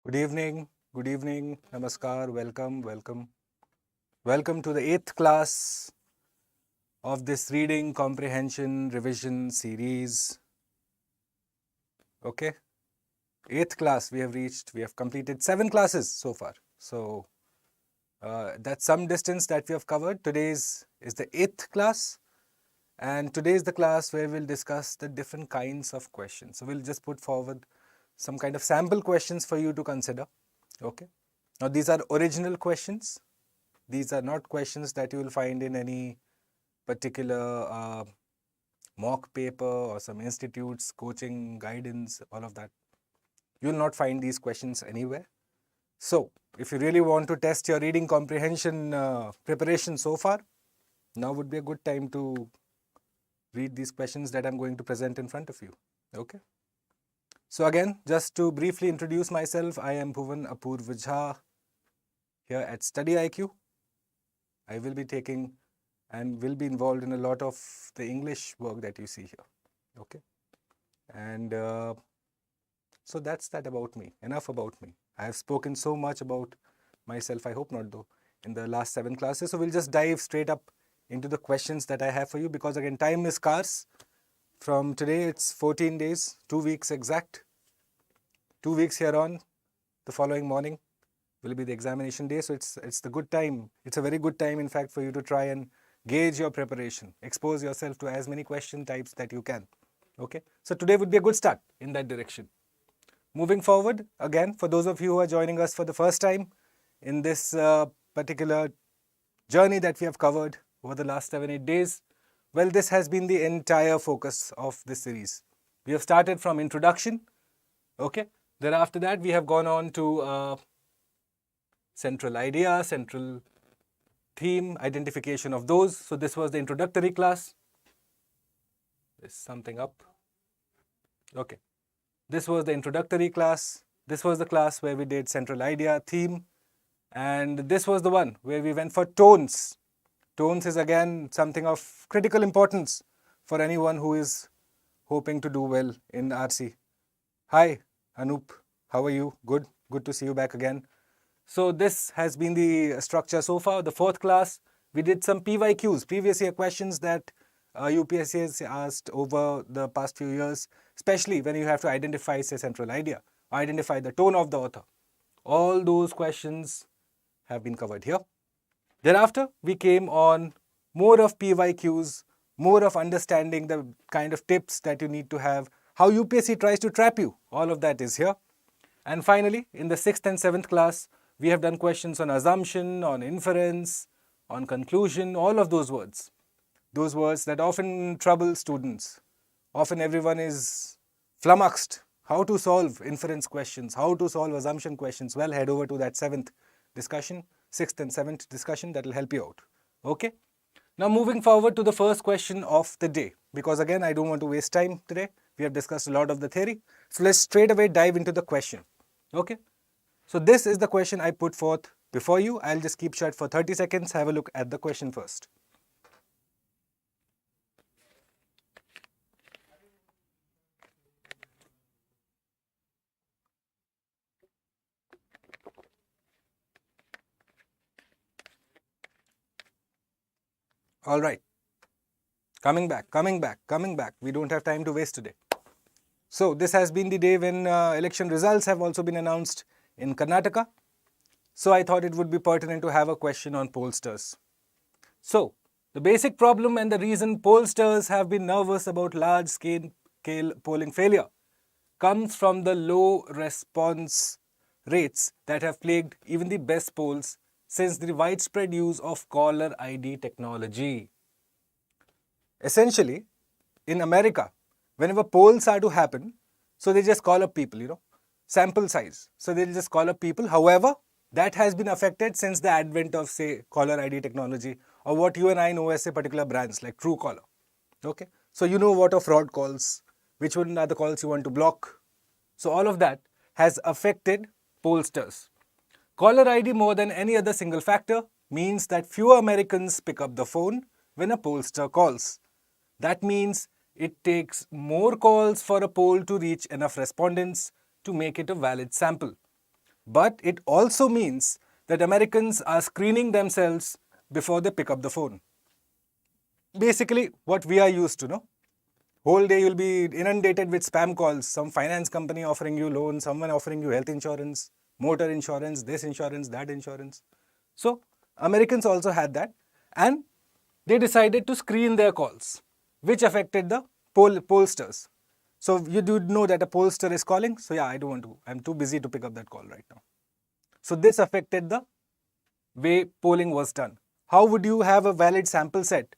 Good evening, namaskar, welcome to the 8th class of this reading comprehension revision series. Okay, 8th class we have completed 7 classes so far. So that's some distance that we have covered. Today's is the 8th class, and today is the class where we'll discuss the different kinds of questions. So we'll just put forward some kind of sample questions for you to consider. Okay. Now these are original questions. These are not questions that you will find in any particular mock paper or some institutes, coaching, guidance, all of that. You will not find these questions anywhere. So if you really want to test your reading comprehension preparation so far, now would be a good time to read these questions that I'm going to present in front of you. Okay. So again, just to briefly introduce myself, I am Bhuvan Apurva Jha here at StudyIQ. I will be taking and will be involved in a lot of the English work that you see here. Okay. And so that's that about me. Enough about me. I have spoken so much about myself, I hope not though, in the last 7 classes. So we'll just dive straight up into the questions that I have for you, because again, time is scarce. From today, it's 14 days, 2 weeks exact. 2 weeks here on, the following morning will be the examination day. So it's the good time. It's a very good time, in fact, for you to try and gauge your preparation. Expose yourself to as many question types that you can. Okay. So today would be a good start in that direction. Moving forward, again, for those of you who are joining us for the first time in this particular journey that we have covered over the last 7-8 days, well, this has been the entire focus of this series. We have started from introduction. Okay. Thereafter that, we have gone on to central idea, central theme, identification of those. So this was the introductory class. There's something up. Okay. This was the introductory class. This was the class where we did central idea, theme. And this was the one where we went for tones. Tones is again something of critical importance for anyone who is hoping to do well in RC. Hi, Anup. How are you? Good. Good to see you back again. So this has been the structure so far. The 4th class, we did some PYQs, previous year questions that UPSC has asked over the past few years, especially when you have to identify, say, central idea, identify the tone of the author. All those questions have been covered here. Thereafter, we came on more of PYQs, more of understanding the kind of tips that you need to have, how UPSC tries to trap you. All of that is here. And finally, in the 6th and 7th class, we have done questions on assumption, on inference, on conclusion, all of those words. Those words that often trouble students. Often everyone is flummoxed. How to solve inference questions, how to solve assumption questions. Well, head over to that 7th discussion, 6th and 7th discussion. That will help you out. Okay. Now moving forward to the first question of the day, because again, I don't want to waste time today. We have discussed a lot of the theory. So let's straight away dive into the question. Okay. So this is the question I put forth before you. I'll just keep shut for 30 seconds. Have a look at the question first. All right. Coming back. We don't have time to waste today. So this has been the day when election results have also been announced in Karnataka. So I thought it would be pertinent to have a question on pollsters. So the basic problem and the reason pollsters have been nervous about large-scale polling failure comes from the low response rates that have plagued even the best polls since the widespread use of caller ID technology. Essentially, in America, whenever polls are to happen, so they just call up people, sample size. So they'll just call up people. However, that has been affected since the advent of, say, caller ID technology, or what you and I know as, say, particular brands like Truecaller. Okay. So you know what are fraud calls, which one are the calls you want to block. So all of that has affected pollsters. Caller ID more than any other single factor means that fewer Americans pick up the phone when a pollster calls. That means it takes more calls for a poll to reach enough respondents to make it a valid sample. but it also means that Americans are screening themselves before they pick up the phone. Basically, what we are used to, no? Whole day you'll be inundated with spam calls, some finance company offering you loan, someone offering you health insurance, motor insurance, this insurance, that insurance. So Americans also had that, and they decided to screen their calls, which affected the pollsters. So you do know that a pollster is calling. So yeah, I don't want to. I'm too busy to pick up that call right now. So this affected the way polling was done. How would you have a valid sample set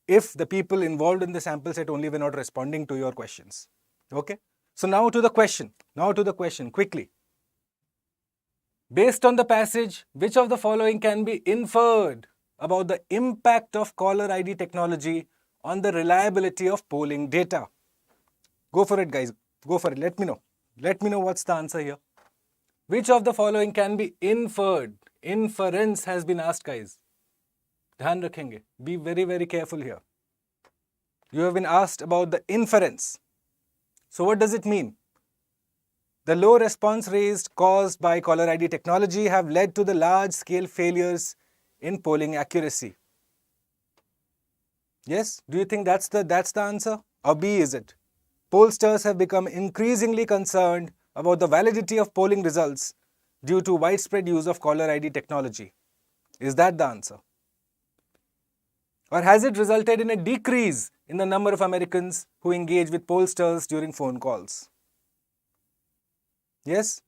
if the people involved in the sample set only were not responding to your questions? Okay. So now to the question. Quickly. Based on the passage, which of the following can be inferred about the impact of caller ID technology on the reliability of polling data? Go for it, guys. Go for it. Let me know. Let me know what's the answer here. Which of the following can be inferred? Inference has been asked, guys. Dhyan rakhenge. Be very, very careful here. You have been asked about the inference. So what does it mean? The low response rates caused by caller ID technology have led to the large-scale failures in polling accuracy. Yes? Do you think that's the answer? Or B is it? Pollsters have become increasingly concerned about the validity of polling results due to widespread use of caller ID technology. Is that the answer? Or has it resulted in a decrease in the number of Americans who engage with pollsters during phone calls? Yes?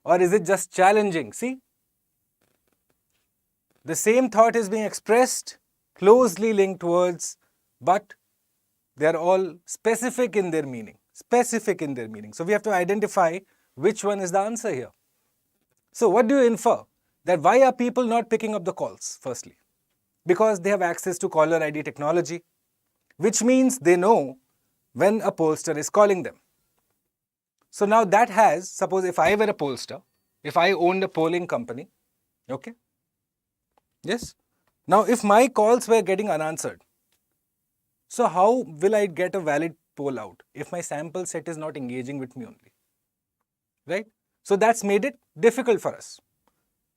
Or is it just challenging? See? The same thought is being expressed, closely linked words, but they are all specific in their meaning. Specific in their meaning. So we have to identify which one is the answer here. So what do you infer? That why are people not picking up the calls, firstly? Because they have access to caller ID technology, which means they know when a pollster is calling them. So now that has, suppose if I were a pollster, if I owned a polling company, okay? Yes? Now if my calls were getting unanswered, so how will I get a valid poll out if my sample set is not engaging with me only? Right? So that's made it difficult for us.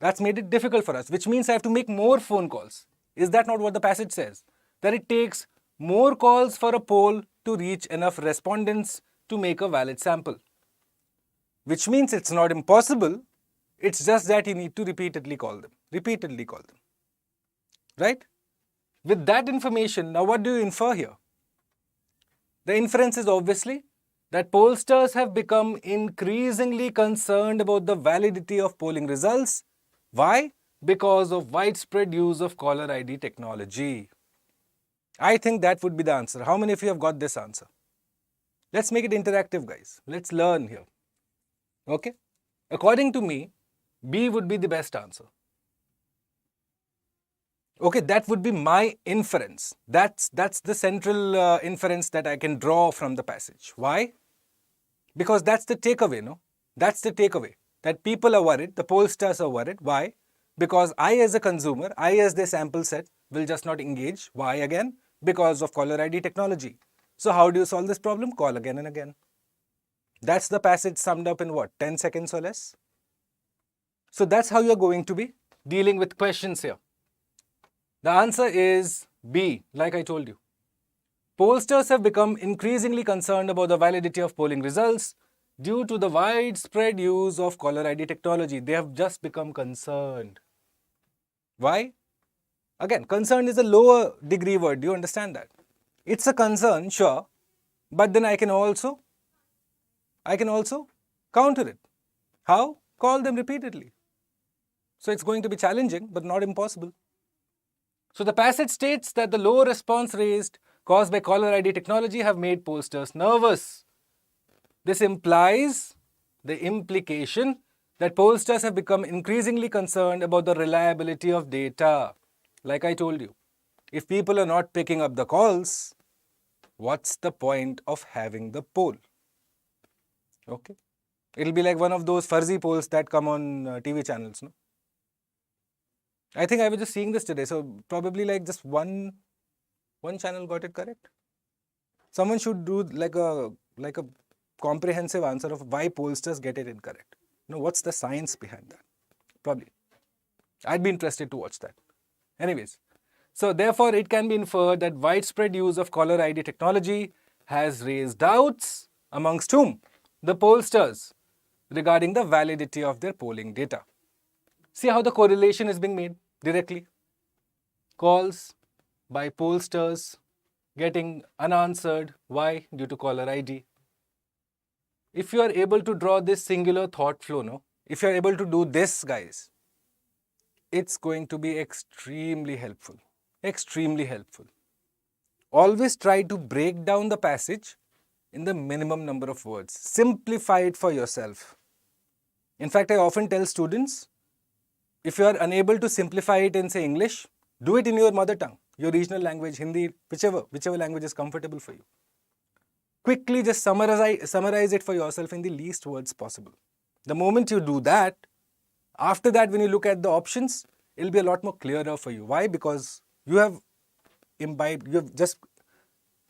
That's made it difficult for us, which means I have to make more phone calls. Is that not what the passage says? That it takes more calls for a poll to reach enough respondents to make a valid sample. Which means it's not impossible, it's just that you need to repeatedly call them. Right? With that information, now what do you infer here? The inference is obviously that pollsters have become increasingly concerned about the validity of polling results. Why? Because of widespread use of caller ID technology. I think that would be the answer. How many of you have got this answer? Let's make it interactive, guys. Let's learn here. Okay? According to me, B would be the best answer. Okay, that would be my inference. That's the central inference that I can draw from the passage. Why? Because that's the takeaway, no? That's the takeaway. That people are worried, the pollsters are worried. Why? Because I as a consumer, I as the sample set will just not engage. Why again? Because of caller ID technology. So how do you solve this problem? Call again and again. That's the passage summed up in what? 10 seconds or less? So that's how you're going to be dealing with questions here. The answer is B, like I told you. Pollsters have become increasingly concerned about the validity of polling results due to the widespread use of caller ID technology. They have just become concerned. Why? Again, concern is a lower degree word. Do you understand that? It's a concern, sure, but then I can also counter it. How? Call them repeatedly. So it's going to be challenging, but not impossible. So the passage states that the low response rates caused by caller ID technology have made pollsters nervous. This implies the implication that pollsters have become increasingly concerned about the reliability of data. Like I told you, if people are not picking up the calls, what's the point of having the poll? Okay. It'll be like one of those fuzzy polls that come on TV channels, no? I think I was just seeing this today, so probably like just one channel got it correct. Someone should do like a comprehensive answer of why pollsters get it incorrect. What's the science behind that? Probably. I'd be interested to watch that. Anyways, so therefore it can be inferred that widespread use of caller ID technology has raised doubts amongst whom? The pollsters regarding the validity of their polling data. See how the correlation is being made directly. Calls by pollsters getting unanswered. Why? Due to caller ID. If you are able to draw this singular thought flow, no? If you are able to do this, guys, it's going to be extremely helpful. Extremely helpful. Always try to break down the passage in the minimum number of words. Simplify it for yourself. In fact, I often tell students, if you are unable to simplify it in, say, English, do it in your mother tongue, your regional language, Hindi, whichever language is comfortable for you. Quickly just summarize it for yourself in the least words possible. The moment you do that, after that, when you look at the options, it'll be a lot more clearer for you. Why? Because you have imbibed, you have just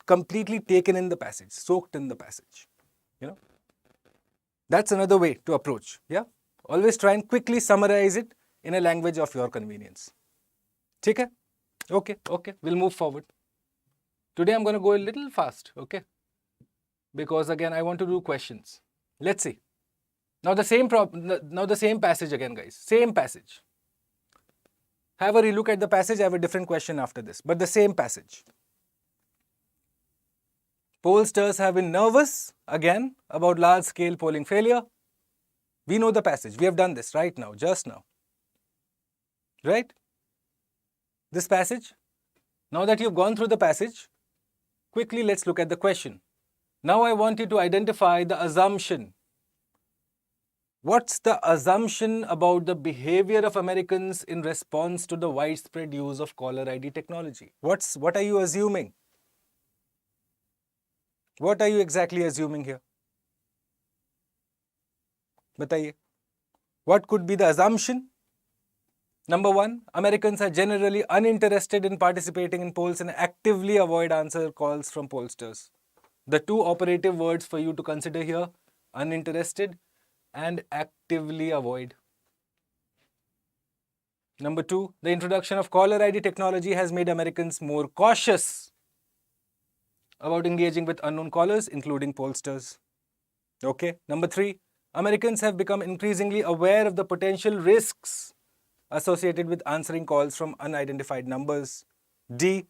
completely taken in the passage, soaked in the passage. That's another way to approach. Yeah. Always try and quickly summarize it in a language of your convenience. Okay? Okay. We'll move forward. Today I'm going to go a little fast. Okay? Because again, I want to do questions. Let's see. Now the same passage again, guys. Same passage. Have a relook at the passage. I have a different question after this, but the same passage. Pollsters have been nervous again about large-scale polling failure. We know the passage. We have done this right now, just now. Right? This passage. Now that you've gone through the passage, quickly let's look at the question. Now I want you to identify the assumption. What's the assumption about the behavior of Americans in response to the widespread use of caller ID technology? What are you assuming? What are you exactly assuming here? Bataiye. What could be the assumption? Number one, Americans are generally uninterested in participating in polls and actively avoid answer calls from pollsters. The two operative words for you to consider here, uninterested and actively avoid. Number two, the introduction of caller ID technology has made Americans more cautious about engaging with unknown callers, including pollsters. Okay. Number three, Americans have become increasingly aware of the potential risks associated with answering calls from unidentified numbers. D,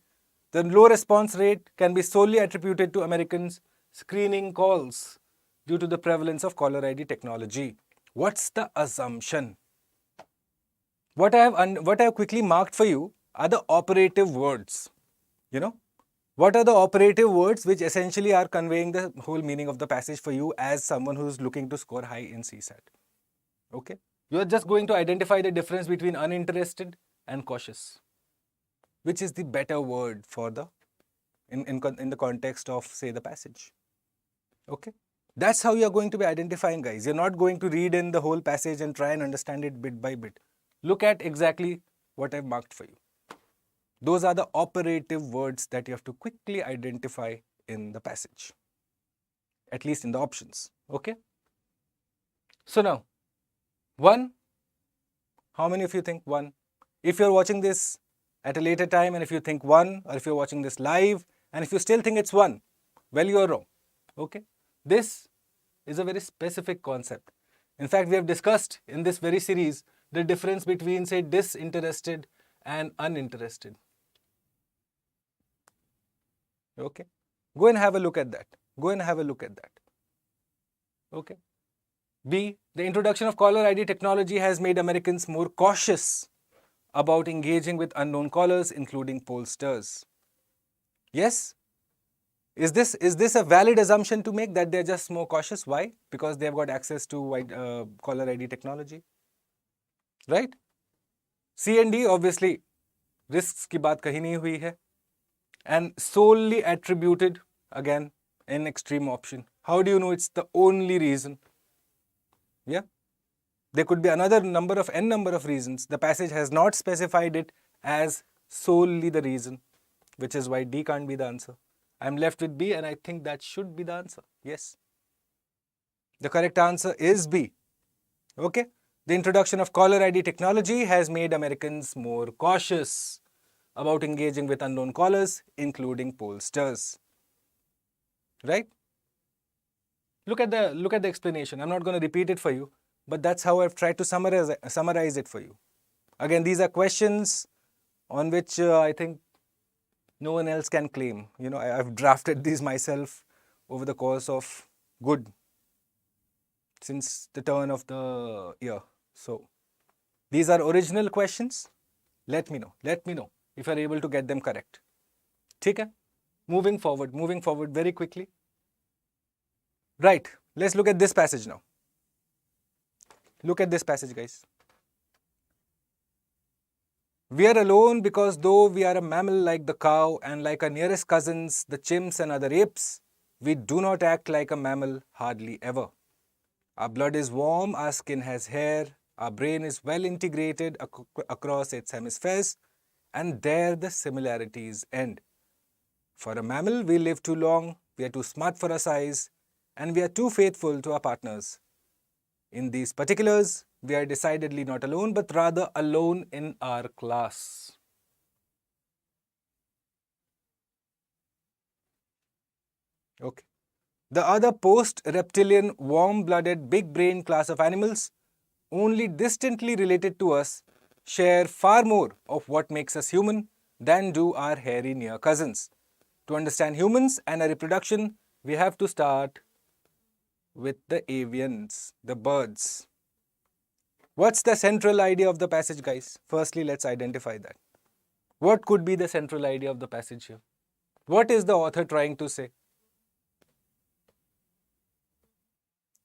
the low response rate can be solely attributed to Americans screening calls due to the prevalence of caller ID technology. What's the assumption? What I have quickly marked for you are the operative words. What are the operative words which essentially are conveying the whole meaning of the passage for you as someone who's looking to score high in CSAT? Okay. You are just going to identify the difference between uninterested and cautious. Which is the better word for the in the context of, say, the passage. Okay. That's how you are going to be identifying, guys. You're not going to read in the whole passage and try and understand it bit by bit. Look at exactly what I've marked for you. Those are the operative words that you have to quickly identify in the passage. At least in the options. Okay. So now, one. How many of you think one? If you're watching this at a later time and if you think one, or if you're watching this live and if you still think it's one, well, you're wrong. Okay. This is a very specific concept. In fact, we have discussed in this very series the difference between, say, disinterested and uninterested. Okay. Go and have a look at that. Okay. B, the introduction of caller ID technology has made Americans more cautious about engaging with unknown callers, including pollsters. Yes? Is this a valid assumption to make that they're just more cautious? Why? Because they've got access to caller ID technology. Right? C and D, obviously, risks की बात कहीं नहीं हुई है. And solely attributed, again, an extreme option. How do you know it's the only reason? Yeah. There could be another n number of reasons. The passage has not specified it as solely the reason, which is why D can't be the answer. I'm left with B and I think that should be the answer. Yes. The correct answer is B. Okay? The introduction of caller ID technology has made Americans more cautious about engaging with unknown callers, including pollsters. Right? Look at the explanation. I'm not going to repeat it for you, but that's how I've tried to summarize it for you. Again, these are questions on which I think no one else can claim. I've drafted these myself over the course of since the turn of the year. So these are original questions. Let me know if you're able to get them correct. Okay? Moving forward very quickly. Right, let's look at this passage now. Look at this passage, guys. We are alone because though we are a mammal like the cow and like our nearest cousins, the chimps and other apes, we do not act like a mammal hardly ever. Our blood is warm, our skin has hair, our brain is well integrated across its hemispheres, and there the similarities end. For a mammal, we live too long, we are too smart for our size, and we are too faithful to our partners. In these particulars, we are decidedly not alone, but rather alone in our class. Okay. The other post-reptilian, warm-blooded, big-brained class of animals, only distantly related to us, share far more of what makes us human than do our hairy near cousins. To understand humans and our reproduction, we have to start with the avians, the birds. What's the central idea of the passage, guys? Firstly, let's identify that. What could be the central idea of the passage here? What is the author trying to say?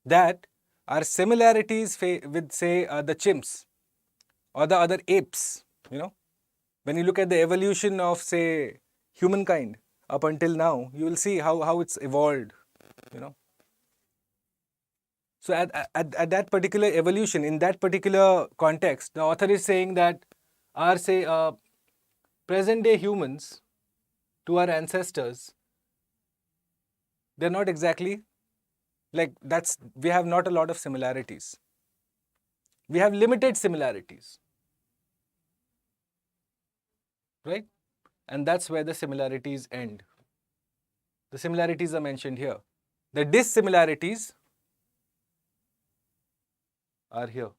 That our similarities with, say, the chimps or the other apes, when you look at the evolution of, say, humankind up until now, you will see how it's evolved, So at that particular evolution, in that particular context, the author is saying that our, say, present day humans to our ancestors, they're not exactly like we have not a lot of similarities. We have limited similarities. Right? And that's where the similarities end. The similarities are mentioned here. The dissimilarities are here.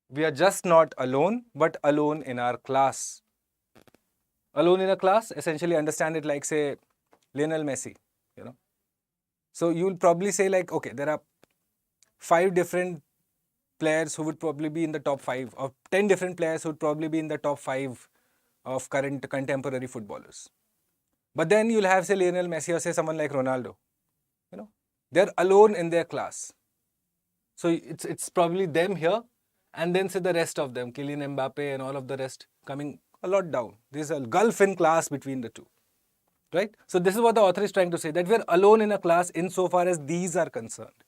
We are just not alone, but alone in our class. Alone in a class, essentially understand it like, say, Lionel Messi, So you'll probably say like, okay, there are 5 different players who would probably be in the top 5, or 10 different players who would probably be in the top 5 of current contemporary footballers. But then you'll have, say, Lionel Messi or say someone like Ronaldo. They're alone in their class. So it's probably them here, and then say the rest of them, Kylian Mbappe and all of the rest, coming a lot down. There's a gulf in class between the two. Right? So this is what the author is trying to say, that we're alone in a class insofar as these are concerned.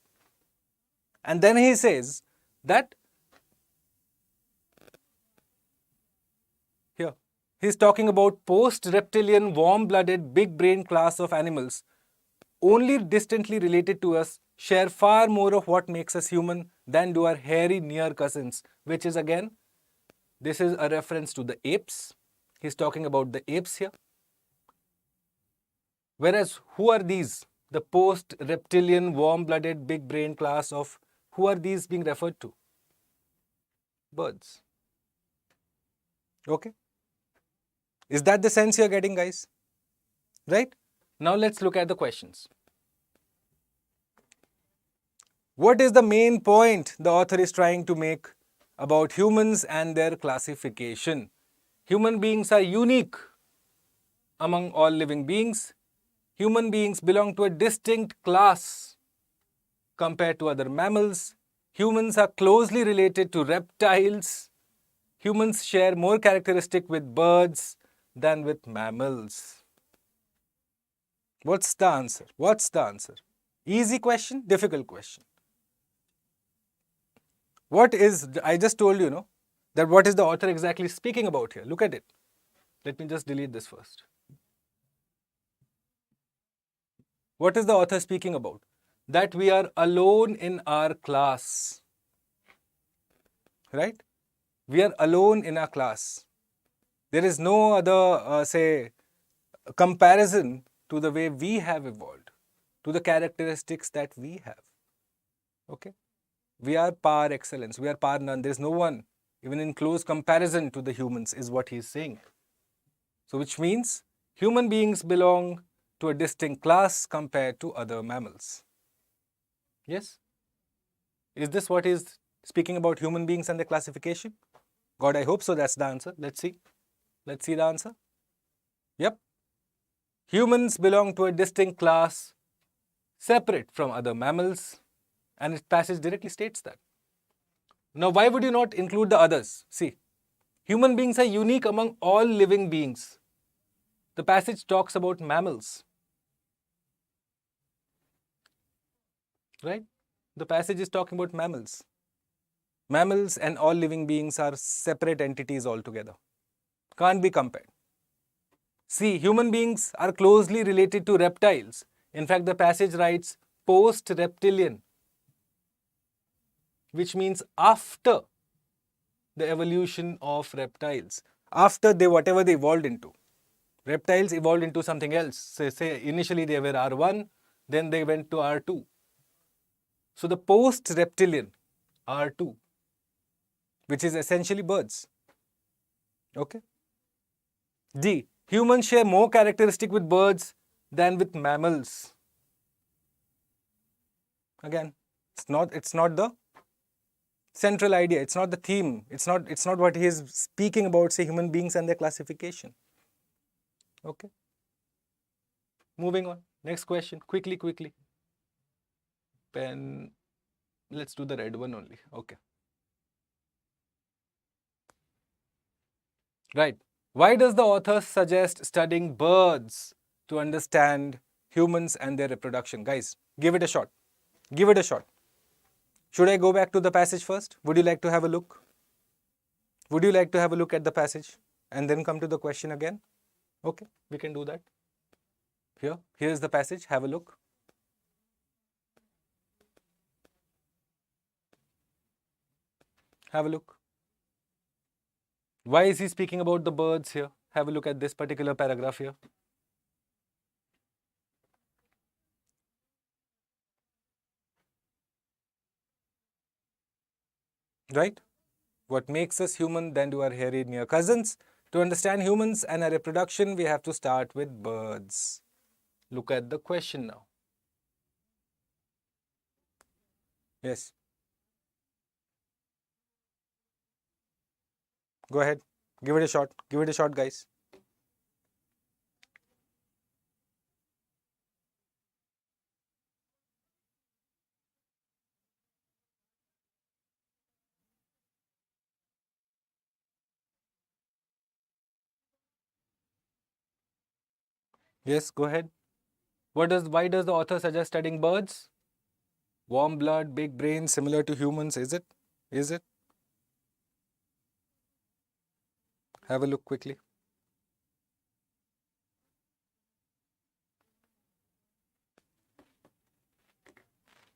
And then he says that here, he's talking about post-reptilian, warm-blooded, big-brained class of animals, only distantly related to us, share far more of what makes us human than do our hairy near cousins, which is again, this is a reference to the apes. He's talking about the apes here. Whereas, who are these? The post-reptilian, warm-blooded, big-brained class of, who are these being referred to? Birds. Okay? Is that the sense you're getting, guys? Right? Now let's look at the questions. What is the main point the author is trying to make about humans and their classification? Human beings are unique among all living beings. Human beings belong to a distinct class compared to other mammals. Humans are closely related to reptiles. Humans share more characteristics with birds than with mammals. What's the answer? What's the answer? Easy question, difficult question. What is, I just told you, that what is the author exactly speaking about here? Look at it. Let me just delete this first. What is the author speaking about? that we are alone in our class. Right? We are alone in our class. There is no other, comparison to the way we have evolved, to the characteristics that we have. Okay? We are par excellence. We are par none. There is no one, even in close comparison to the humans, is what he is saying. So, which means human beings belong to a distinct class compared to other mammals. Yes? Is this what he is speaking about, human beings and their classification? God, I hope so. That's the answer. Let's see. Let's see the answer. Yep. Humans belong to a distinct class separate from other mammals, and its passage directly states that. Now, why would you not include the others? See, human beings are unique among all living beings. The passage talks about mammals. Right? The passage is talking about mammals. Mammals and all living beings are separate entities altogether. Can't be compared. See, human beings are closely related to reptiles. In fact, the passage writes post-reptilian, which means after the evolution of reptiles. After whatever they evolved into. Reptiles evolved into something else. Say initially they were R1, then they went to R2. So the post-reptilian, R2, which is essentially birds. Okay. D. Humans share more characteristic with birds than with mammals. Again, it's not the central idea. It's not the theme. It's not what he is speaking about, say, human beings and their classification. Okay. Moving on. Next question. Quickly. Pen. Let's do the red one only. Okay. Right. Why does the author suggest studying birds to understand humans and their reproduction? Guys, give it a shot. Give it a shot. Should I go back to the passage first? Would you like to have a look? Would you like to have a look at the passage and then come to the question again? Okay, we can do that. Here's the passage. Have a look. Have a look. Why is he speaking about the birds here? Have a look at this particular paragraph here. Right? What makes us human than do our hairy near cousins? To understand humans and our reproduction, we have to start with birds. Look at the question now. Yes. Go ahead. Give it a shot. Give it a shot, guys. Yes, go ahead. Why does the author suggest studying birds? Warm blood, big brain, similar to humans, is it? Is it? Have a look quickly.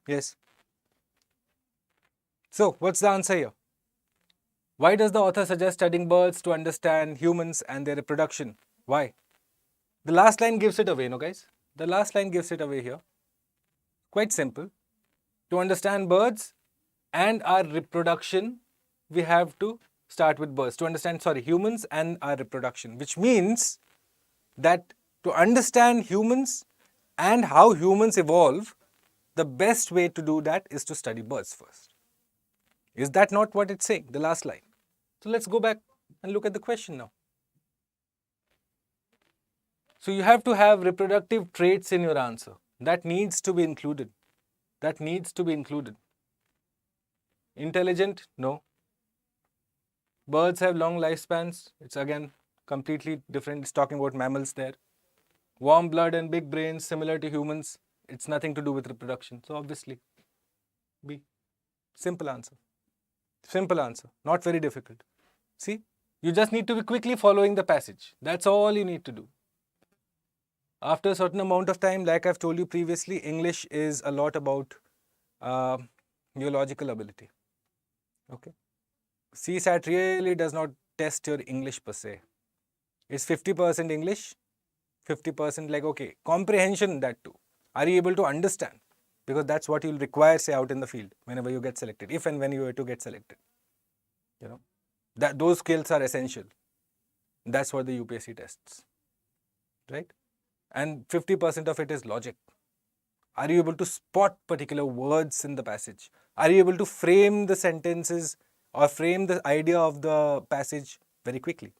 Yes. So, what's the answer here? Why does the author suggest studying birds to understand humans and their reproduction? Why? The last line gives it away, no guys? The last line gives it away here. Quite simple. To understand birds and our reproduction, we have to start with birds. To understand, humans and our reproduction, which means that to understand humans and how humans evolve, the best way to do that is to study birds first. Is that not what it's saying, the last line? So let's go back and look at the question now. So you have to have reproductive traits in your answer. That needs to be included. That needs to be included. Intelligent? No. Birds have long lifespans. It's again completely different. It's talking about mammals there. Warm blood and big brains, similar to humans. It's nothing to do with reproduction. So obviously, B. Simple answer. Simple answer. Not very difficult. See? You just need to be quickly following the passage. That's all you need to do. After a certain amount of time, like I've told you previously, English is a lot about your logical ability. Okay. CSAT really does not test your English per se. It's 50% English, 50% like, okay, comprehension, that too. Are you able to understand? Because that's what you'll require, say, out in the field whenever you get selected, if and when you were to get selected. You know, that those skills are essential. That's what the UPSC tests, right? And 50% of it is logic. Are you able to spot particular words in the passage? Are you able to frame the sentences or frame the idea of the passage very quickly?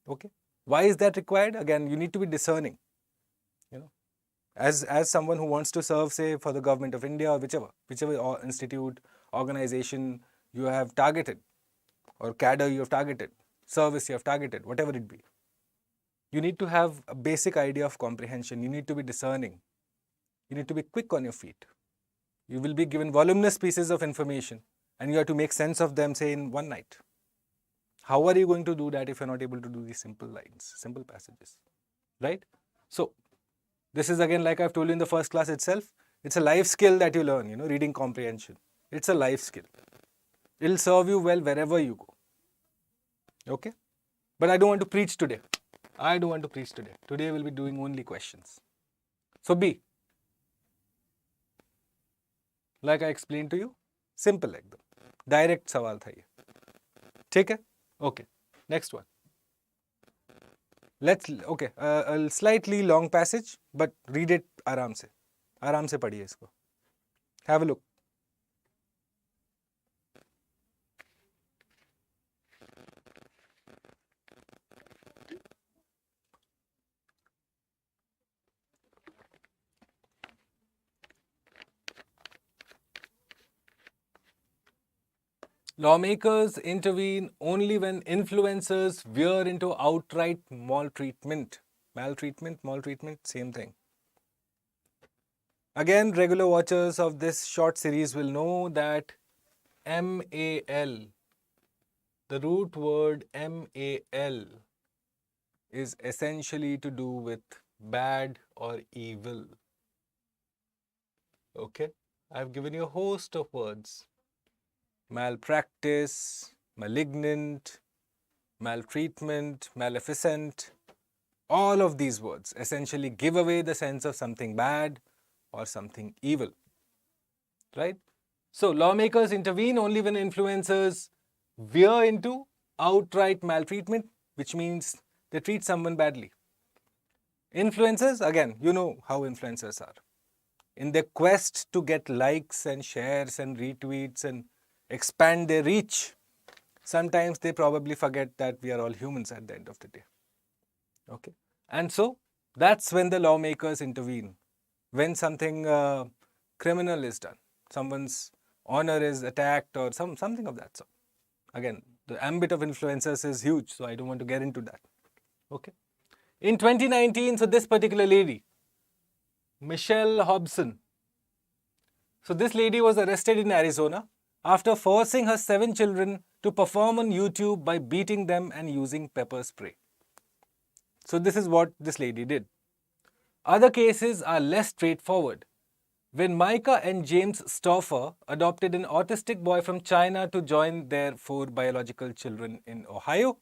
Okay. Why is that required? Again, you need to be discerning. You know, as someone who wants to serve, say, for the government of India or whichever institute, organization you have targeted, or cadre you have targeted, service you have targeted, whatever it be. You need to have a basic idea of comprehension. You need to be discerning. You need to be quick on your feet. You will be given voluminous pieces of information and you have to make sense of them, say, in one night. How are you going to do that if you're not able to do these simple lines, simple passages, right? So, this is again, like I've told you in the first class itself, it's a life skill that you learn, reading comprehension. It's a life skill. It'll serve you well wherever you go. Okay? But I don't want to preach today. Today we'll be doing only questions. So B, like I explained to you, simple एकदम, direct सवाल था ये, ठीक है? Okay, next one. A slightly long passage, but read it आराम से पढ़िए इसको. Have a look. Lawmakers intervene only when influencers veer into outright maltreatment. Maltreatment, same thing. Again, regular watchers of this short series will know that MAL, the root word MAL, is essentially to do with bad or evil. Okay? I've given you a host of words. Malpractice, malignant, maltreatment, maleficent. All of these words essentially give away the sense of something bad or something evil. Right? So, lawmakers intervene only when influencers veer into outright maltreatment, which means they treat someone badly. Influencers, again, you know how influencers are. In their quest to get likes and shares and retweets and expand their reach, sometimes they probably forget that we are all humans at the end of the day. Okay? And so, that's when the lawmakers intervene. When something criminal is done, someone's honor is attacked or something of that sort. Again, the ambit of influencers is huge, so I don't want to get into that. Okay? In 2019, so this particular lady, Michelle Hobson. So this lady was arrested in Arizona after forcing her 7 children to perform on YouTube by beating them and using pepper spray. So this is what this lady did. Other cases are less straightforward. When Micah and James Stauffer adopted an autistic boy from China to join their 4 biological children in Ohio,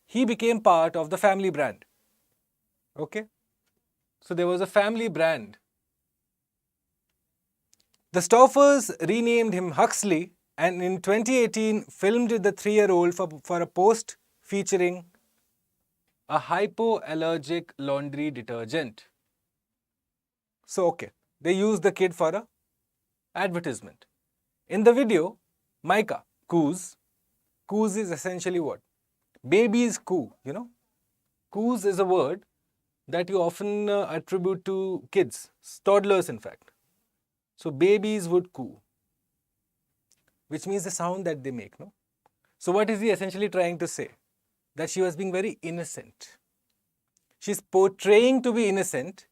he became part of the family brand. Okay? So there was a family brand. The Stauffers renamed him Huxley and in 2018 filmed the 3-year-old for a post featuring a hypoallergic laundry detergent. So, okay, they used the kid for a advertisement. In the video, Micah coos. Coos is essentially what? Babies coo, Coos is a word that you often attribute to kids, toddlers in fact. So, babies would coo, which means the sound that they make, no? So, what is he essentially trying to say? That she was being very innocent. She's portraying to be innocent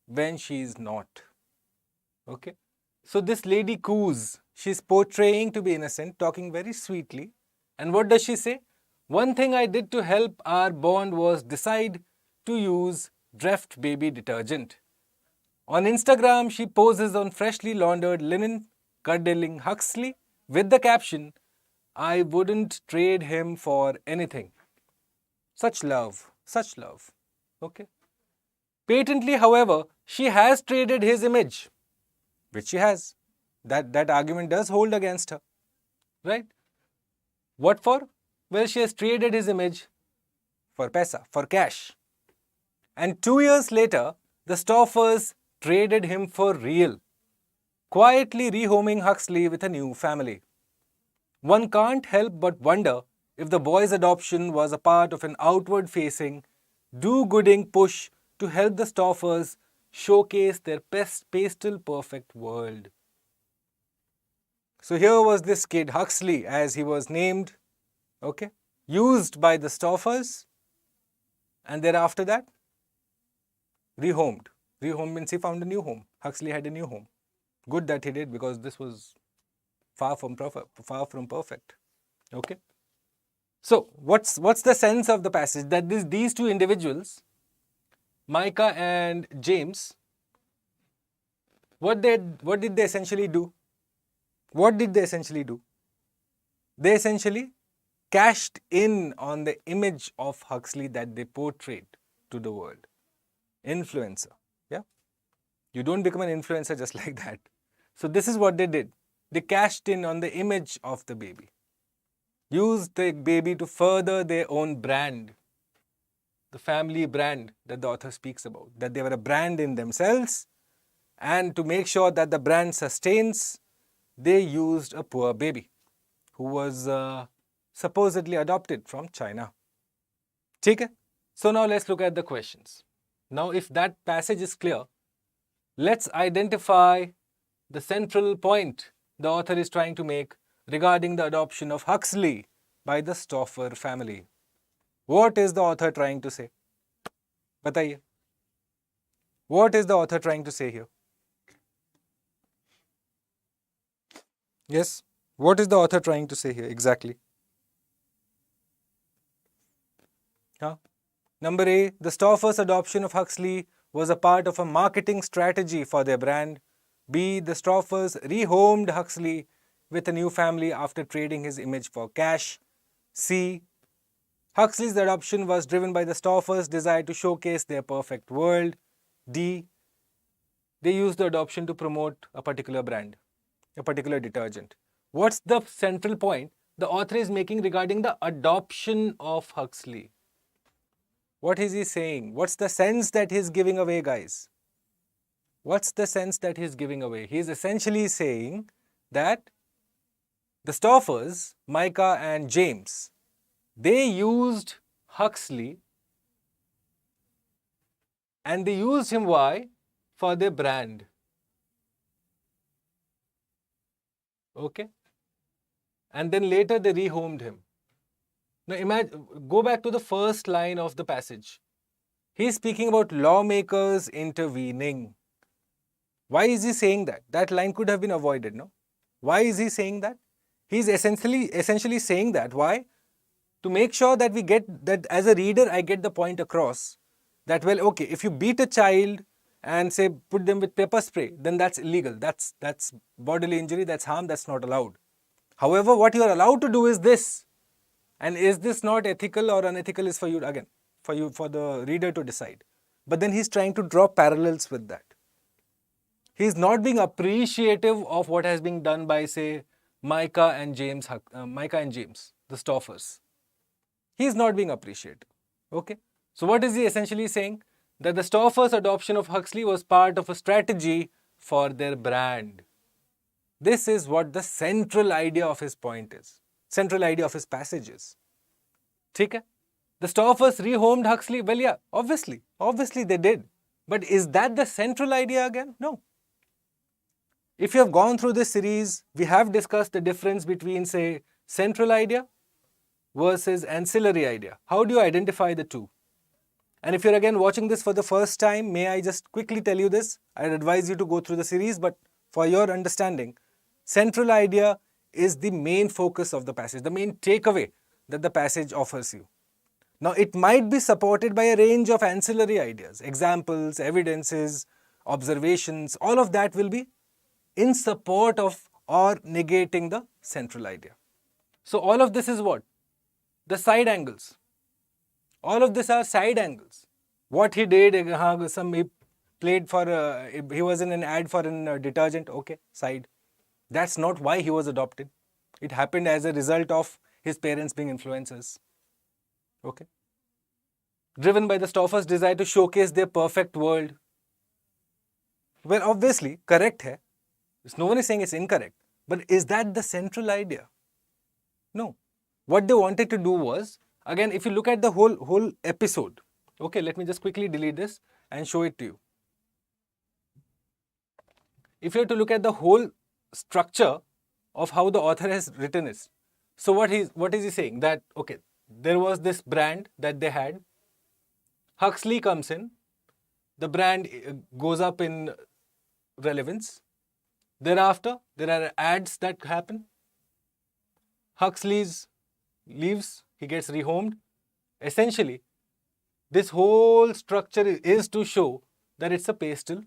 when she is not. Okay? So, this lady coos. She's portraying to be innocent, talking very sweetly. And what does she say? One thing I did to help our bond was decide to use Dreft baby detergent. On Instagram, she poses on freshly laundered linen, cuddling Huxley with the caption, "I wouldn't trade him for anything." Such love, such love. Okay. Patently, however, she has traded his image, which she has. That argument does hold against her. Right? What for? Well, she has traded his image for paisa, for cash. And 2 years later, the Stoffers traded him for real, quietly rehoming Huxley with a new family. One can't help but wonder if the boy's adoption was a part of an outward-facing, do-gooding push to help the Stoffers showcase their pastel perfect world. So here was this kid, Huxley, as he was named, okay, used by the Stoffers, and thereafter that, rehomed. Rehomed means he found a new home. Huxley had a new home. Good that he did, because this was far from perfect. Okay. So what's the sense of the passage? That these two individuals, Micah and James, what did they essentially do? What did they essentially do? They essentially cashed in on the image of Huxley that they portrayed to the world. Influencer. Yeah. You don't become an influencer just like that. So this is what they did. They cashed in on the image of the baby. Used the baby to further their own brand. The family brand that the author speaks about. That they were a brand in themselves. And to make sure that the brand sustains, they used a poor baby who was supposedly adopted from China. Okay? So now let's look at the questions. Now if that passage is clear, let's identify the central point the author is trying to make regarding the adoption of Huxley by the Stoffer family. What is the author trying to say? Bataiye. What is the author trying to say here? Yes, what is the author trying to say here exactly? Number A, the Stoffers' adoption of Huxley was a part of a marketing strategy for their brand. B, the Stoffers rehomed Huxley with a new family after trading his image for cash. C, Huxley's adoption was driven by the Stoffers' desire to showcase their perfect world. D, they used the adoption to promote a particular brand, a particular detergent. What's the central point the author is making regarding the adoption of Huxley? What is he saying? What's the sense that he's giving away, guys? What's the sense that he's giving away? He's essentially saying that the Stoffers, Micah and James, they used Huxley, and they used him why? For their brand. Okay? And then later they rehomed him. Now imagine, go back to the first line of the passage. He's speaking about lawmakers intervening. Why is he saying that? That line could have been avoided, no? Why is he saying that? He's essentially saying that. Why? To make sure that we get that as a reader, I get the point across. That, well, okay, if you beat a child and say put them with pepper spray, then that's illegal. That's bodily injury, that's harm, that's not allowed. However, what you are allowed to do is this. And is this not ethical or unethical is for you, again, for the reader to decide. But then he's trying to draw parallels with that. He's not being appreciative of what has been done by, say, Micah and James, the Stoffers. He's not being appreciative. Okay? So what is he essentially saying? That the Stoffers' adoption of Huxley was part of a strategy for their brand. This is what the central idea of his point is. Central idea of his passage is. Okay? The Stoffers rehomed Huxley. Well, yeah, obviously they did. But is that the central idea again? No. If you have gone through this series, we have discussed the difference between, say, central idea versus ancillary idea. How do you identify the two? And if you're again watching this for the first time, may I just quickly tell you this? I'd advise you to go through the series, but for your understanding, central idea is the main focus of the passage, the main takeaway that the passage offers you. Now, it might be supported by a range of ancillary ideas, examples, evidences, observations, all of that will be in support of or negating the central idea. So, all of this is what? The side angles. All of this are side angles. What he did, he played for, he was in an ad for a detergent, okay, side. That's not why he was adopted. It happened as a result of his parents being influencers. Okay. Driven by the Stoffers' desire to showcase their perfect world. Well, obviously, correct hai. No one is saying it's incorrect. But is that the central idea? No. What they wanted to do was, again, if you look at the whole episode, okay, let me just quickly delete this and show it to you. If you have to look at the whole structure of how the author has written it, so what is he saying? That, okay, there was this brand that they had. Huxley comes in. The brand goes up in relevance. Thereafter, there are ads that happen. Huxley leaves. He gets rehomed. Essentially, this whole structure is to show that it's a pastel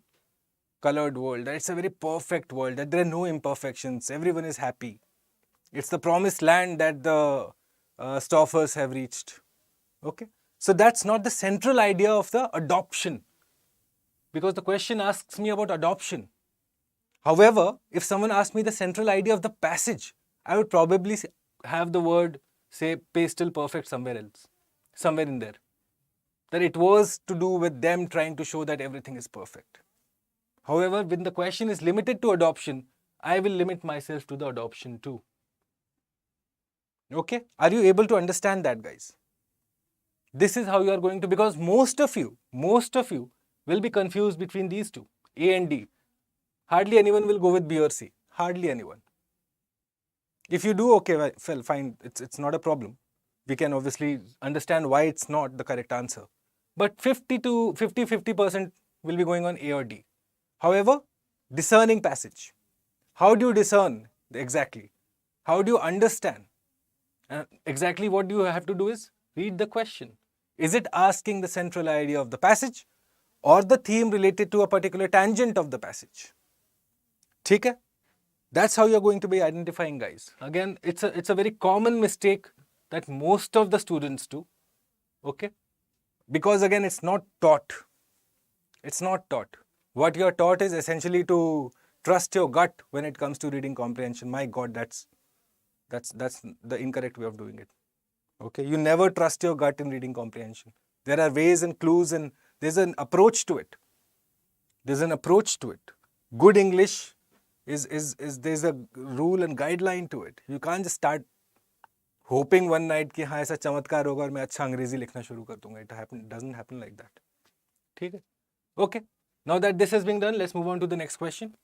colored world, that it's a very perfect world, that there are no imperfections, everyone is happy. It's the promised land that the Stoffers have reached. Okay, so that's not the central idea of the adoption, because the question asks me about adoption. However, if someone asked me the central idea of the passage, I would probably have the word, say, pastel perfect somewhere else, somewhere in there. That it was to do with them trying to show that everything is perfect. However, when the question is limited to adoption, I will limit myself to the adoption too. Okay? Are you able to understand that, guys? This is how you are going to, because most of you will be confused between these two, A and D. Hardly anyone will go with B or C. Hardly anyone. If you do, okay, well, fine, it's not a problem. We can obviously understand why it's not the correct answer. But 50% will be going on A or D. However, discerning passage. How do you discern exactly? How do you understand? Exactly what you have to do is read the question. Is it asking the central idea of the passage or the theme related to a particular tangent of the passage? Okay? That's how you're going to be identifying, guys. Again, it's a very common mistake that most of the students do. Okay? Because again, it's not taught. It's not taught. What you're taught is essentially to trust your gut when it comes to reading comprehension. My God, that's the incorrect way of doing it. Okay, you never trust your gut in reading comprehension. There are ways and clues, and there's an approach to it. There's an approach to it. Good English is there's a rule and guideline to it. You can't just start hoping one night कि हाँ ऐसा चमत्कार होगा और मैं अच्छा अंग्रेजी लिखना शुरू कर दूंगा. It doesn't happen like that. ठीक है? Okay. Now that this has been done, let's move on to the next question.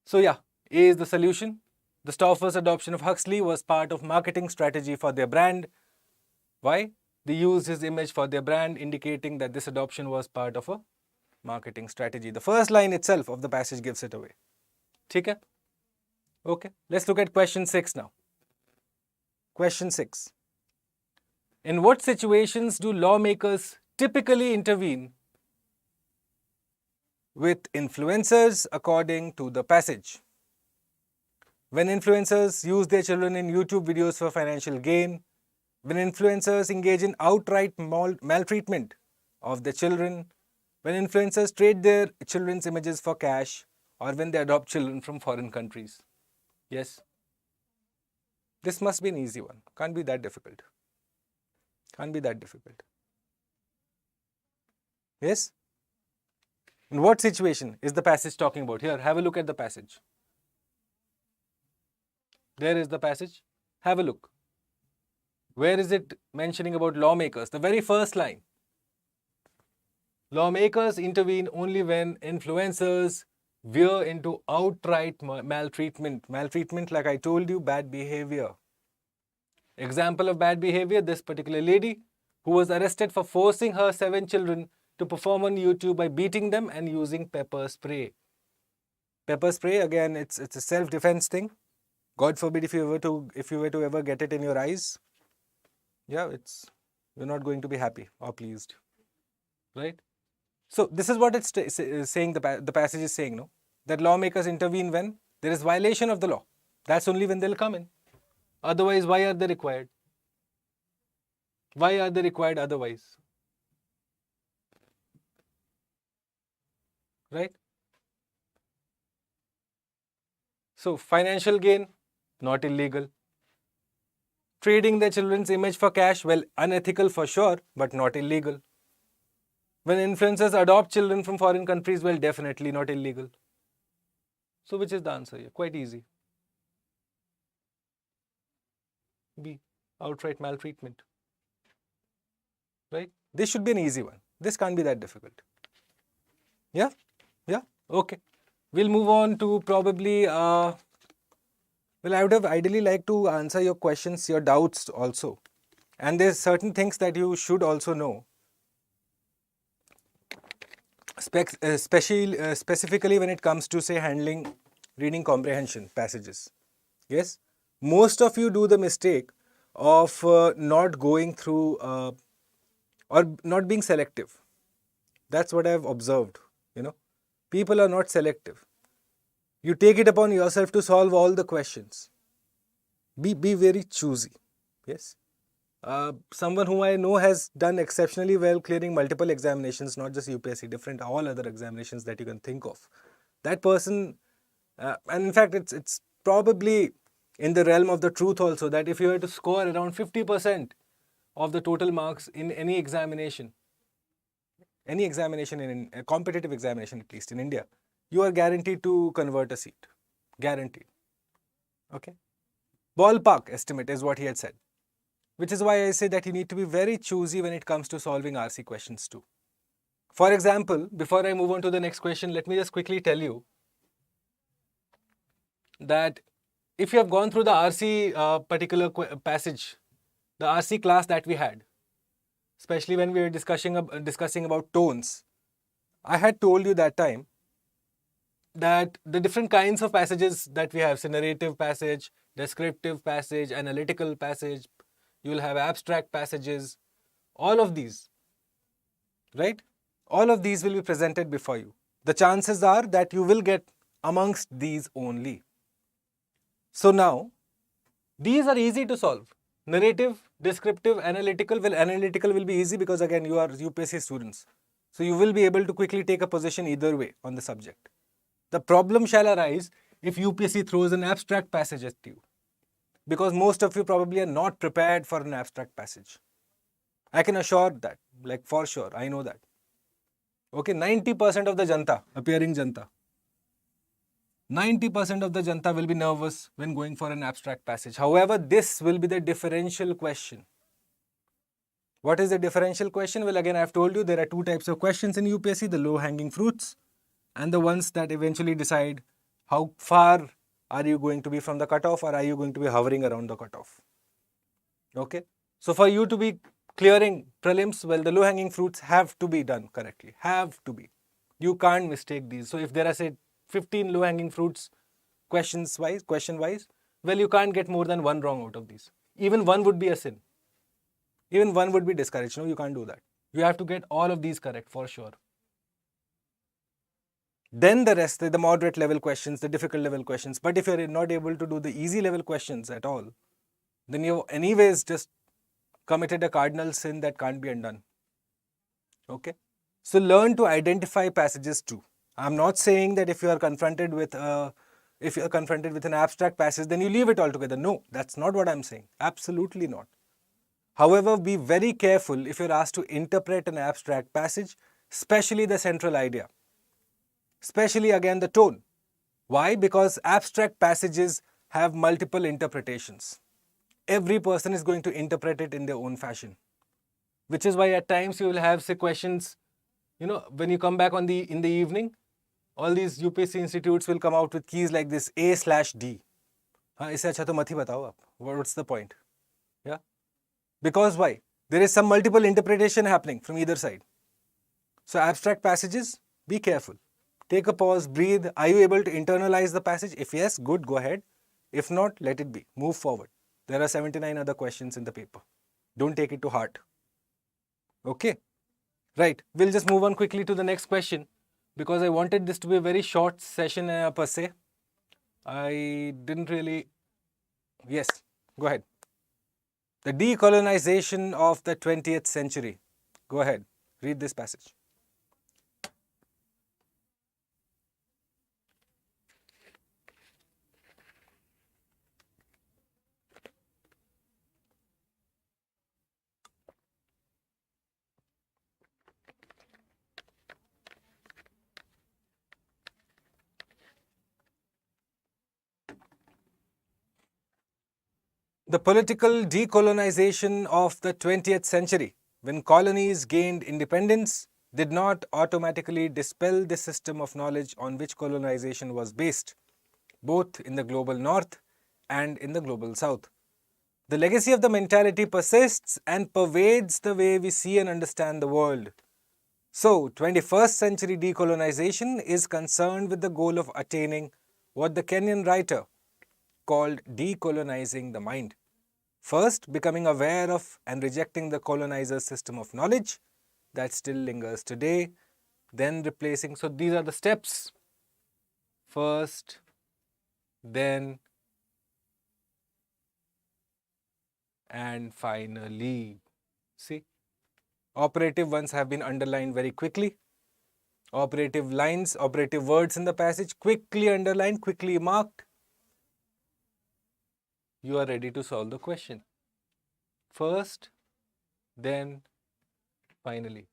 So yeah, A is the solution. The Stoffers' adoption of Huxley was part of marketing strategy for their brand. Why? They used his image for their brand, indicating that this adoption was part of a marketing strategy. The first line itself of the passage gives it away. Okay? Okay. Let's look at question 6 now. Question 6. In what situations do lawmakers typically intervene with influencers according to the passage? When influencers use their children in YouTube videos for financial gain, when influencers engage in outright maltreatment of their children, when influencers trade their children's images for cash, or when they adopt children from foreign countries. Yes? This must be an easy one. Can't be that difficult. Can't be that difficult. Yes? In what situation is the passage talking about? Here, have a look at the passage. There is the passage. Have a look. Where is it mentioning about lawmakers? The very first line. Lawmakers intervene only when influencers veer into outright maltreatment. Maltreatment, like I told you, bad behavior. Example of bad behavior, this particular lady who was arrested for forcing her 7 children to perform on YouTube by beating them and using pepper spray. Pepper spray, again, it's a self-defense thing. God forbid if you were to ever get it in your eyes. Yeah, you're not going to be happy or pleased, right? So this is what it's saying, the passage is saying, no? That lawmakers intervene when there is violation of the law. That's only when they'll come in. Otherwise, why are they required? Why are they required otherwise? Right? So financial gain, not illegal. Trading their children's image for cash, well, unethical for sure, but not illegal. When influencers adopt children from foreign countries, well, definitely not illegal. So which is the answer here? Quite easy. B, outright maltreatment. Right? This should be an easy one. This can't be that difficult. Yeah? Yeah? Okay. We'll move on to probably, well, I would have ideally liked to answer your questions, your doubts also. And there's certain things that you should also know. Specifically when it comes to, say, handling reading comprehension passages. Yes? Most of you do the mistake of not going through or not being selective. That's what I've observed, you know. People are not selective. You take it upon yourself to solve all the questions. Be very choosy. Yes. Someone whom I know has done exceptionally well clearing multiple examinations, not just UPSC, different all other examinations that you can think of. That person, and in fact, it's probably in the realm of the truth also, that if you were to score around 50% of the total marks in any examination in a competitive examination, at least in India, you are guaranteed to convert a seat. Guaranteed. Okay. Ballpark estimate is what he had said. Which is why I say that you need to be very choosy when it comes to solving RC questions too. For example, before I move on to the next question, let me just quickly tell you that if you have gone through the RC particular passage, the RC class that we had, especially when we were discussing about tones, I had told you that time that the different kinds of passages that we have, say narrative passage, descriptive passage, analytical passage, you will have abstract passages, all of these, right? All of these will be presented before you. The chances are that you will get amongst these only. So now, these are easy to solve. Narrative, descriptive, analytical. Well, analytical will be easy because again, you are UPSC students. So you will be able to quickly take a position either way on the subject. The problem shall arise if UPSC throws an abstract passage at you. Because most of you probably are not prepared for an abstract passage. I can assure that, like for sure, I know that. Okay, 90% of the Janta, appearing Janta, 90% of the Janta will be nervous when going for an abstract passage. However, this will be the differential question. What is the differential question? Well, again, I've told you there are two types of questions in UPSC, the low-hanging fruits and the ones that eventually decide how far are you going to be from the cutoff or are you going to be hovering around the cutoff. Okay. So for you to be clearing prelims, well, the low-hanging fruits have to be done correctly. Have to be. You can't mistake these. So if there are, say, 15 low-hanging fruits question-wise, well, you can't get more than one wrong out of these. Even one would be a sin. Even one would be discouraged. No, you can't do that. You have to get all of these correct for sure. Then the rest, the moderate level questions, the difficult level questions. But if you're not able to do the easy level questions at all, then you've anyways just committed a cardinal sin that can't be undone. Okay. So learn to identify passages too. I'm not saying that if you are confronted with an abstract passage, then you leave it altogether. No, that's not what I'm saying. Absolutely not. However, be very careful if you're asked to interpret an abstract passage, especially the central idea. Especially again the tone. Why? Because abstract passages have multiple interpretations. Every person is going to interpret it in their own fashion. Which is why at times you will have, say, questions, when you come back in the evening, all these UPSC institutes will come out with keys like this, A/D. Isse acha to mat hi batao aap. What's the point? Yeah. Because why? There is some multiple interpretation happening from either side. So abstract passages, be careful. Take a pause, breathe. Are you able to internalize the passage? If yes, good, go ahead. If not, let it be. Move forward. There are 79 other questions in the paper. Don't take it to heart. Okay? Right. We'll just move on quickly to the next question because I wanted this to be a very short session per se. I didn't really... Yes, go ahead. The decolonization of the 20th century. Go ahead. Read this passage. The political decolonization of the 20th century, when colonies gained independence, did not automatically dispel the system of knowledge on which colonization was based, both in the global north and in the global south. The legacy of the mentality persists and pervades the way we see and understand the world. So, 21st century decolonization is concerned with the goal of attaining what the Kenyan writer called decolonizing the mind. First, becoming aware of and rejecting the colonizer's system of knowledge that still lingers today. Then replacing, so these are the steps. First, then, and finally. See, operative ones have been underlined very quickly. Operative lines, operative words in the passage, quickly underlined, quickly marked. You are ready to solve the question. First, then, finally.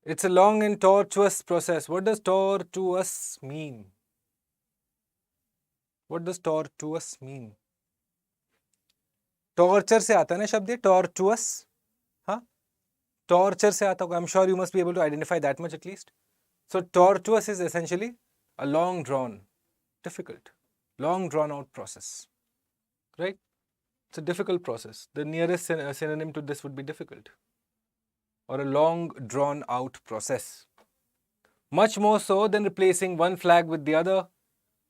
It's a long and tortuous process. What does tortuous mean? What does tortuous mean? Torture से आता है ना शब्द ये tortuous? हाँ? Torture से आता होगा. I'm sure you must be able to identify that much at least. So tortuous is essentially a long drawn, difficult, long drawn out process. Right? It's a difficult process. The nearest synonym to this would be difficult. Or a long drawn out process. Much more so than replacing one flag with the other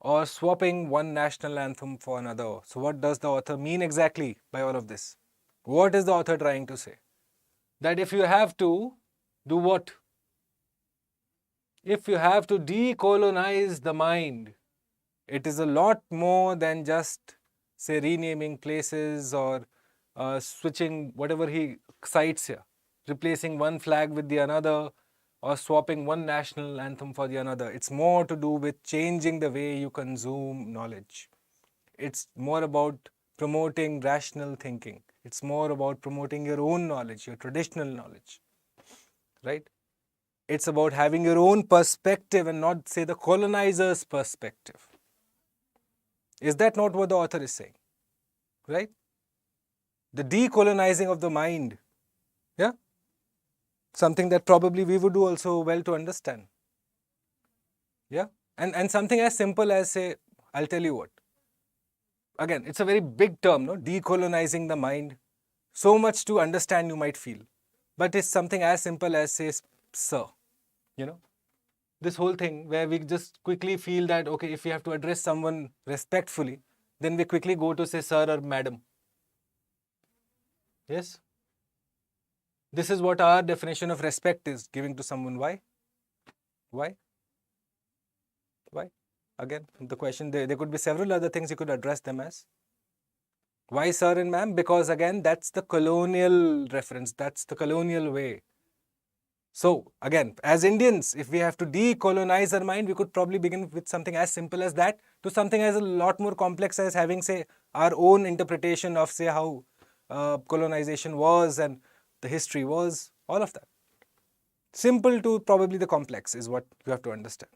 or swapping one national anthem for another. So what does the author mean exactly by all of this? What is the author trying to say? That if you have to do what? If you have to decolonize the mind, it is a lot more than just, say, renaming places or switching whatever he cites here, replacing one flag with the another or swapping one national anthem for the another. It's more to do with changing the way you consume knowledge. It's more about promoting rational thinking. It's more about promoting your own knowledge, your traditional knowledge, right? It's about having your own perspective and not, say, the colonizer's perspective. Is that not what the author is saying? Right? The decolonizing of the mind. Yeah? Something that probably we would do also well to understand. Yeah? And something as simple as, say, I'll tell you what. Again, it's a very big term, no? Decolonizing the mind. So much to understand you might feel. But it's something as simple as, say, sir. You know? This whole thing where we just quickly feel that, okay, if we have to address someone respectfully, then we quickly go to say sir or madam. Yes? This is what our definition of respect is, giving to someone. Why? Why? Why? Again, the question, there could be several other things you could address them as. Why sir and ma'am? Because again, that's the colonial reference. That's the colonial way. So again, as Indians, if we have to decolonize our mind, we could probably begin with something as simple as that to something as a lot more complex as having, say, our own interpretation of, say, how colonization was and the history was, all of that. Simple to probably the complex is what you have to understand.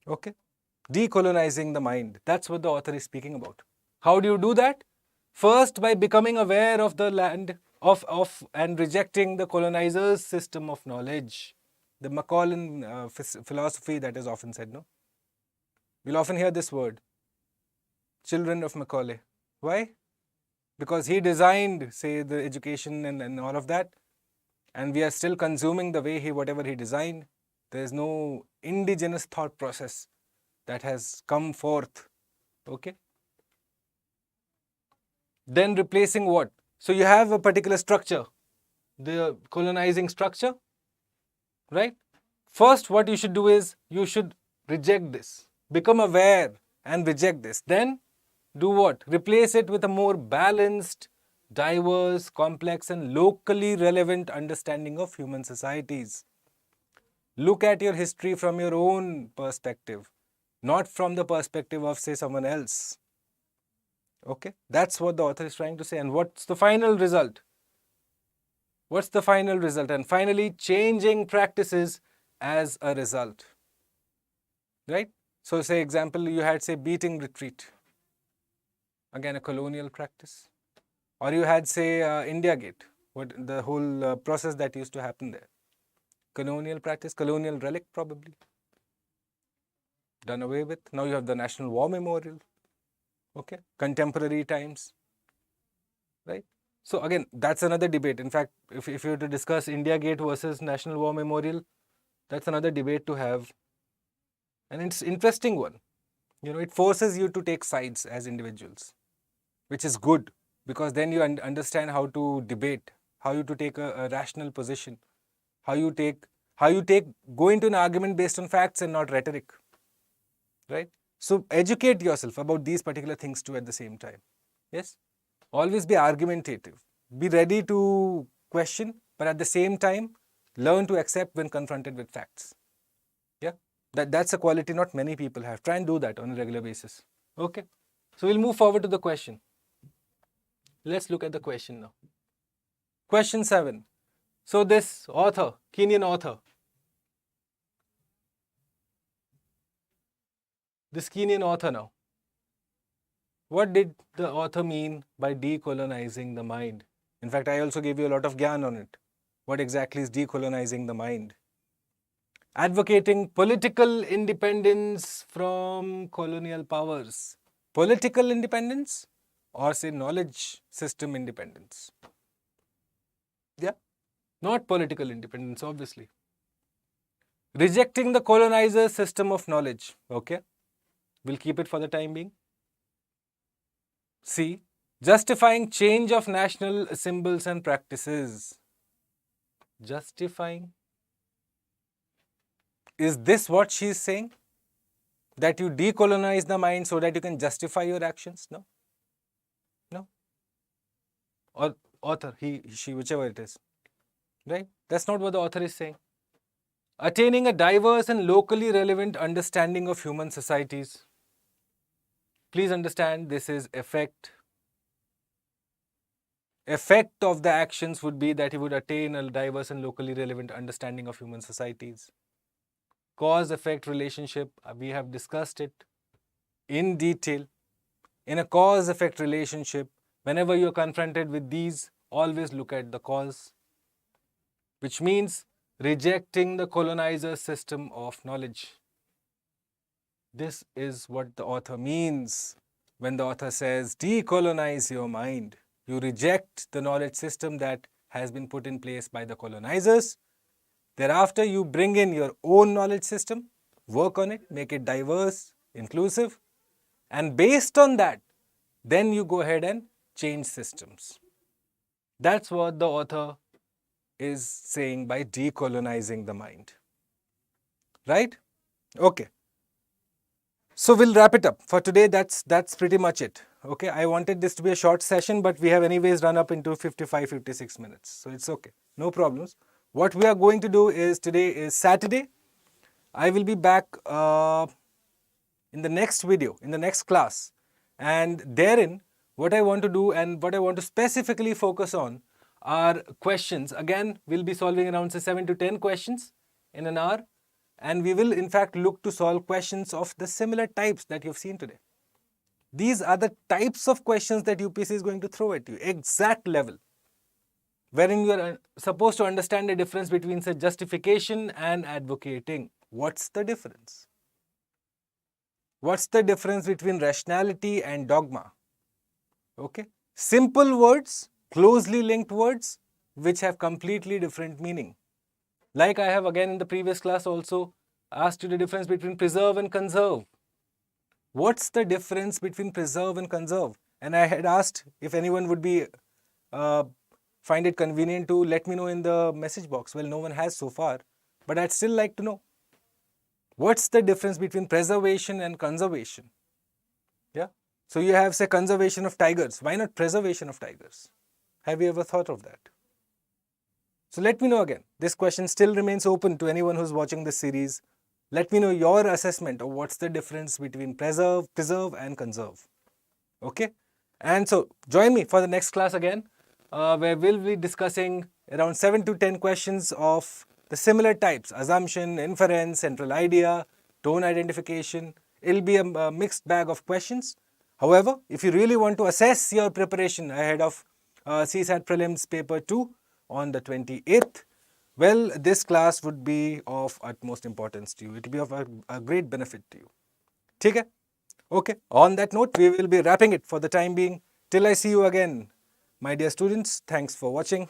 Okay? Decolonizing the mind. That's what the author is speaking about. How do you do that? First, by becoming aware of the land and rejecting the colonizer's system of knowledge. The Macaulay philosophy that is often said, no? We'll often hear this word. Children of Macaulay. Why? Because he designed, say, the education and all of that. And we are still consuming the way whatever he designed. There is no indigenous thought process that has come forth. Okay? Then replacing what? So you have a particular structure, the colonizing structure, right? First, what you should do is you should reject this, become aware and reject this. Then do what? Replace it with a more balanced, diverse, complex and locally relevant understanding of human societies. Look at your history from your own perspective, not from the perspective of, say, someone else. Okay, that's what the author is trying to say. And what's the final result? What's the final result? And finally, changing practices as a result. Right? So, say, example, you had, say, beating retreat. Again, a colonial practice. Or you had, say, India Gate, what the whole process that used to happen there. Colonial practice, colonial relic probably. Done away with. Now you have the National War Memorial. Okay, contemporary times. Right? So again, that's another debate. In fact, if you were to discuss India Gate versus National War Memorial, that's another debate to have. And it's an interesting one. You know, it forces you to take sides as individuals, which is good because then you understand how to debate, how you to take a rational position, how you go into an argument based on facts and not rhetoric. Right? So educate yourself about these particular things too at the same time. Yes? Always be argumentative. Be ready to question, but at the same time, learn to accept when confronted with facts. Yeah? That's a quality not many people have. Try and do that on a regular basis. Okay? So we'll move forward to the question. Let's look at the question now. Question 7. So this author, Kenyan author, now, what did the author mean by decolonizing the mind? In fact, I also gave you a lot of gyan on it. What exactly is decolonizing the mind? Advocating political independence from colonial powers. Political independence or say knowledge system independence? Yeah, not political independence, obviously. Rejecting the colonizer system of knowledge. Okay, we'll keep it for the time being. C. Justifying change of national symbols and practices. Justifying. Is this what she is saying? That you decolonize the mind so that you can justify your actions? No. No. Or author, he, she, whichever it is. Right? That's not what the author is saying. Attaining a diverse and locally relevant understanding of human societies. Please understand this is effect. Effect of the actions would be that he would attain a diverse and locally relevant understanding of human societies. Cause-effect relationship, we have discussed it in detail. In a cause-effect relationship, whenever you are confronted with these, always look at the cause, which means rejecting the colonizer system of knowledge. This is what the author means when the author says, decolonize your mind. You reject the knowledge system that has been put in place by the colonizers. Thereafter, you bring in your own knowledge system, work on it, make it diverse, inclusive, and based on that, then you go ahead and change systems. That's what the author is saying by decolonizing the mind. Right? Okay. So we'll wrap it up. For today, that's pretty much it. Okay, I wanted this to be a short session, but we have anyways run up into 55, 56 minutes. So it's okay. No problems. What we are going to do is, today is Saturday. I will be back in the next video, in the next class. And therein, what I want to do and what I want to specifically focus on are questions. Again, we'll be solving around say 7 to 10 questions in an hour. And we will in fact look to solve questions of the similar types that you've seen today. These are the types of questions that UPSC is going to throw at you, exact level, wherein you are supposed to understand the difference between say justification and advocating. What's the difference? What's the difference between rationality and dogma? Okay, simple words, closely linked words, which have completely different meaning. Like I have again in the previous class also asked you the difference between preserve and conserve. What's the difference between preserve and conserve? And I had asked if anyone would be find it convenient to let me know in the message box. Well, no one has so far, but I'd still like to know, what's the difference between preservation and conservation? Yeah. So you have, say, conservation of tigers. Why not preservation of tigers? Have you ever thought of that? So let me know again. This question still remains open to anyone who's watching this series. Let me know your assessment of what's the difference between preserve and conserve. Okay? And so join me for the next class again, where we'll be discussing around 7 to 10 questions of the similar types: assumption, inference, central idea, tone identification. It'll be a mixed bag of questions. However, if you really want to assess your preparation ahead of CSAT Prelims Paper 2 on the 28th, well, this class would be of utmost importance to you. It will be of a great benefit to you. Okay? Okay. On that note, we will be wrapping it for the time being. Till I see you again, my dear students, thanks for watching.